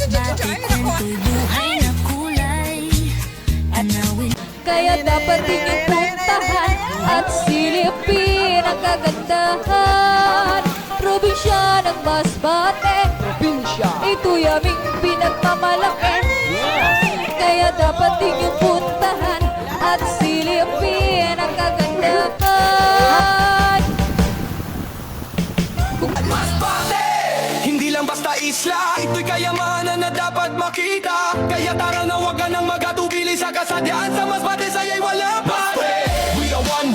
Masbate kwento'y buhay na kulay. Kaya dapat din yung puntahan at silipin ang kagandahan. Probinsya ng Masbate, ito'y aming pinagmamalaki. Kaya dapat din yung puntahan at silipin ang kagandahan. Masbate, hindi lang basta isla, ito'y kayamanan na dapat makita. Kaya tara na wag ka nang magatubili sa kasadyaan. Sa Masbate sa'yo'y wala pa.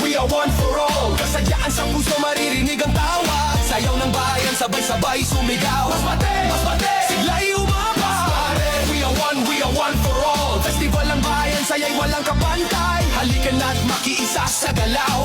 We are one for all. Kasadyaan sa puso maririnig ang tawag. Sayaw ng bayan, sabay-sabay sumigaw. Masbate, sigla'y umaba. We are one for all. Festival ng bayan, saya'y walang kapantay. Halika na't makiisa sa galaw.